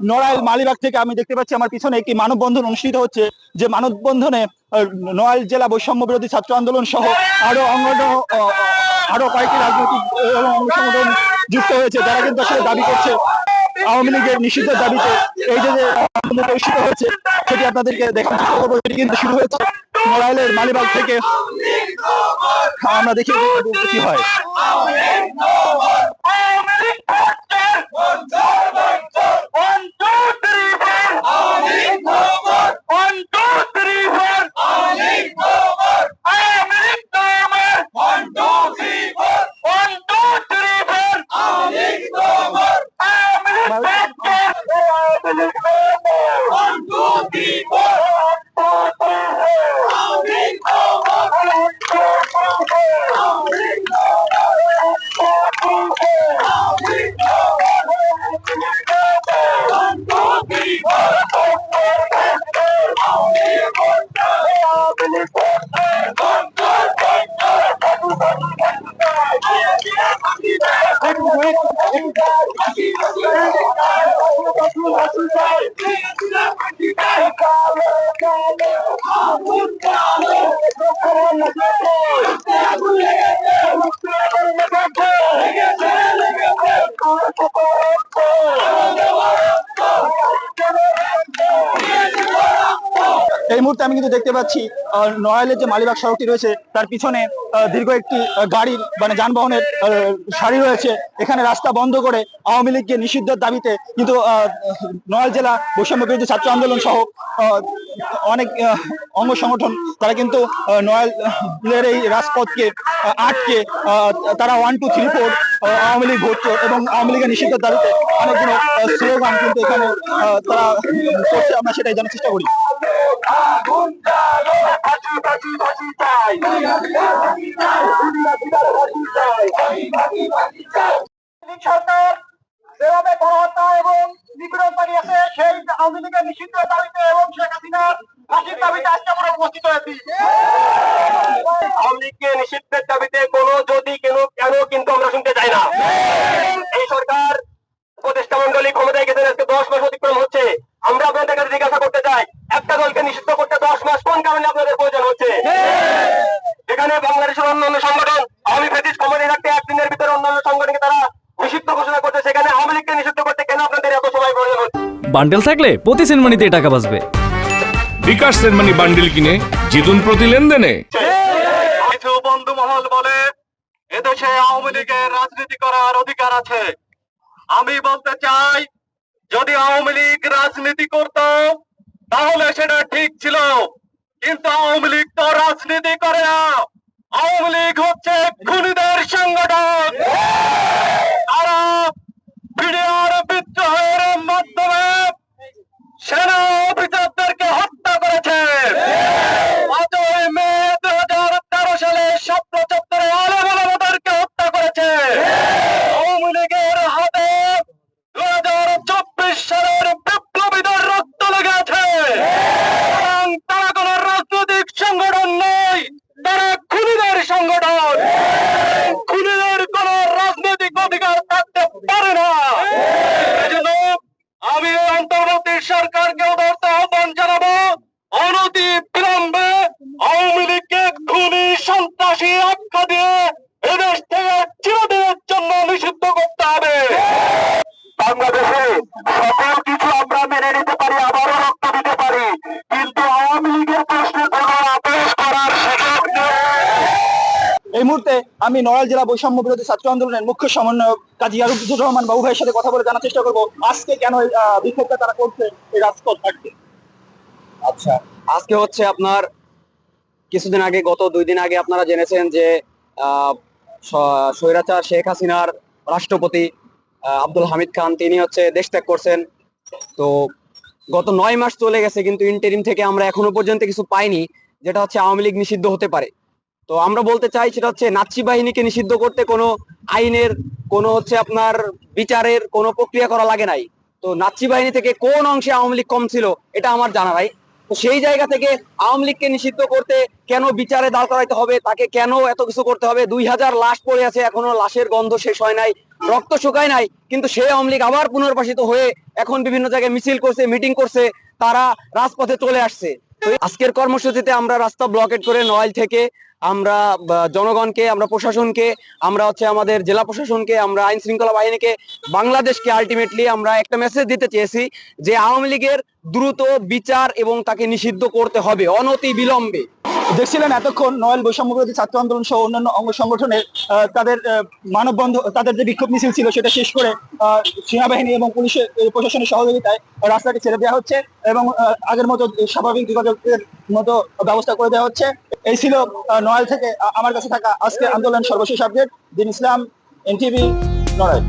নড়াইল মালিবাগ থেকে আমি দেখতে পাচ্ছি আমার পিছনে একটি মানববন্ধন অনুষ্ঠিত হচ্ছে, যে মানববন্ধনে নড়াইল জেলা বৈষম্য বিরোধী ছাত্র আন্দোলন সহ আরো কয়েকটি রাজনৈতিক এবং অঙ্গ সংগঠন যুক্ত হয়েছে, যারা কিন্তু আসলে দাবি করছে আওয়ামী লীগের নিষিদ্ধের দাবিতে এই যে অনুষ্ঠিত হয়েছে সেটি আপনাদেরকে দেখার চেষ্টা করবো। এটি কিন্তু শুরু হয়েছে নড়াইলের মালিবাগ থেকে। আমরা দেখি কি হয়। এই মুহূর্তে আমি কিন্তু দেখতে পাচ্ছি নড়াইলের যে মালিবাগ সড়কটি রয়েছে তার পিছনে দীর্ঘ একটি গাড়ির মানে যানবাহনের সারি রয়েছে। এখানে রাস্তা বন্ধ করে আওয়ামী লীগকে নিষিদ্ধের দাবিতে কিন্তু নড়াইল জেলা বৈষম্য বিরোধী ছাত্র আন্দোলন সহ অনেক অঙ্গ সংগঠন তারা কিন্তু নড়াইলের এই রাজপথকে আটকে তারা 1, 2, 3, 4 আওয়ামী লীগ ভোট এবং আওয়ামী লীগের নিষিদ্ধের দাবিতে অনেকগুলো স্লোগান কিন্তু এখানে তারা করছে। আমরা সেটাই জানার চেষ্টা করি। সরকার যেভাবে গণহত্যা এবং নিপীড়ন চালিয়েছে সেই আওয়ামী লীগের নিষিদ্ধের দাবিতে এবং শেখ হাসিনার ফাঁসির দাবিতে আজকে আমরা উপস্থিত হয়েছি। আওয়ামী লীগকে নিষিদ্ধের দাবিতে কোনো যদি কেন কিন্তু আমরা শুনতে চাই না। এই সরকার উপদেষ্টা মন্ডলী ক্ষমতায় গেছেন আজকে 10 মাস অতিক্রম হচ্ছে। আমরা আপনাদের কাছে জিজ্ঞাসা করতে চাই, একটা দলকে নিষিদ্ধ করতে 10 মাস কোন কারণে আপনাদের প্রয়োজন হচ্ছে? এখানে বাংলাদেশের অন্যান্য সংগঠন আওয়ামী ফ্যাসিস্ট ক্ষমতায় থাকতে একদিনের ভিতরে অন্যান্য সংগঠনকে তারা নিষিদ্ধ ঘোষণা করছে, সেখানে আওয়ামী লীগকে নিষিদ্ধ করতে কেন আপনাদের এত সময় প্রয়োজন হচ্ছে? বান্ডেল থাকলে প্রতি সেনমানিতে টাকা বাঁচবে। বিকাশ সেনমানি বান্ডেল কিনে জিতুন প্রতি লেনদেনে। কিছু বন্ধু মহল বলে এদেশে আওয়ামী লীগের রাজনীতি করার অধিকার আছে। আমি বলতে চাই, যদি আওয়ামী লীগ রাজনীতি করত তাহলে সেটা ঠিক ছিল, কিন্তু আওয়ামী লীগ তো রাজনীতি করে না। আওয়ামী লীগ হচ্ছে খুনিদের সংগঠন। তারা বিডিআর বিদ্রোহের মাধ্যমে সেনা অফিসারদেরকে হত্যা করেছে। 5ই মে 2013 সালে স্বপ্ন চত্বরে আলেমদেরকে হত্যা করেছে। আওয়ামী লীগের হাতে 2024 সালের বিপ্লবীদের রক্ত লেগে আছে। তারা কোন রাজনৈতিক সংগঠন নয়, তারা খুনিদের সংগঠন। খুনিদের কোন রাজনৈতিক অধিকার থাকতে পারে না। এজন্য আমি অন্তর্বর্তী সরকারকে উদারত আহ্বান জানাবো, অনতি বিলম্বে আওয়ামী লীগকে খুনি সন্ত্রাসী আখ্যা দিয়ে এদেশ থেকে চিরদিনের জন্য নিষিদ্ধ করতে হবে। বাংলাদেশে সকল কিছু আমরা মেনে নিতে পারি, আবারও রক্ত দিতে পারি, কিন্তু আওয়ামী লীগের প্রশ্নে কোনো আপোষ করার সুযোগ নেই। এই মুহূর্তে আমি নড়াইল জেলা বৈষম্য বিরোধী ছাত্র আন্দোলনের মুখ্য সমন্বয়ক কাজী আরুজুর রহমান বাবু ভাইয়ের সাথে কথা বলে জানার চেষ্টা করবো আজকে কেন বিক্ষোভটা তারা করছে এই রাজপথ আটকে। আচ্ছা, আজকে হচ্ছে আপনার কিছুদিন আগে, গত 2 দিন আগে আপনারা জেনেছেন যে স্বৈরাচার শেখ হাসিনার রাষ্ট্রপতি আব্দুল হামিদ খান তিনি হচ্ছে দেশ ত্যাগ করছেন। তো গত 9 মাস চলে গেছে, কিন্তু ইন্টারিম থেকে আমরা এখনো পর্যন্ত কিছু পাইনি যেটা হচ্ছে আওয়ামী লীগ নিষিদ্ধ হতে পারে। তো আমরা বলতে চাই সেটা হচ্ছে নাৎসি বাহিনীকে নিষিদ্ধ করতে কোনো আইনের কোনো হচ্ছে আপনার বিচারের কোনো প্রক্রিয়া করা লাগে নাই। তো নাৎসি বাহিনী থেকে কোন অংশে আওয়ামী লীগ কম ছিল এটা আমার জানা নাই। তো সেই জায়গা থেকে আওয়ামী লীগকে নিষিদ্ধ করতে কেন বিচারে দাঁড় করাইতে হবে, তাকে কেন এত কিছু করতে হবে? 2000 লাশ পড়ে আছে, এখনো লাশের গন্ধ শেষ হয় নাই, রক্ত শুকায় নাই, কিন্তু সেই আওয়ামী লীগ আবার পুনর্বাসিত হয়ে এখন বিভিন্ন জায়গায় মিছিল করছে, মিটিং করছে, তারা রাজপথে চলে আসছে। তো আজকের কর্মসূচিতে আমরা রাস্তা ব্লকেট করে নড়াইল থেকে আমরা জনগণকে, আমরা প্রশাসনকে, আমরা আমাদের জেলা প্রশাসনকে, আমরা আইন শৃঙ্খলা বাহিনীকে, বাংলাদেশকে আলটিমেটলি আমরা একটা মেসেজ দিতে চেয়েছি যে আওয়ামী লীগের দ্রুত বিচার এবং তাকে নিষিদ্ধ করতে হবে অনতি বিলম্বে। দেখছিলেন এতক্ষণ নড়াইল বৈষম্য বিরোধী ছাত্র আন্দোলন সহ অন্যান্য অঙ্গ সংগঠনের তাদের মানববন্ধন, তাদের যে বিক্ষোভ মিছিল ছিল সেটা শেষ করে সেনাবাহিনী এবং পুলিশের প্রশাসনের সহযোগিতায় রাস্তাটি ছেড়ে দেওয়া হচ্ছে এবং আগের মতো স্বাভাবিক যোগাযোগের মতো ব্যবস্থা করে দেওয়া হচ্ছে। এই ছিল নড়াইল থেকে আমার কাছে থাকা আজকে আন্দোলন সর্বশেষ আপডেট। দিন ইসলাম, এনটিভি, নড়াইল।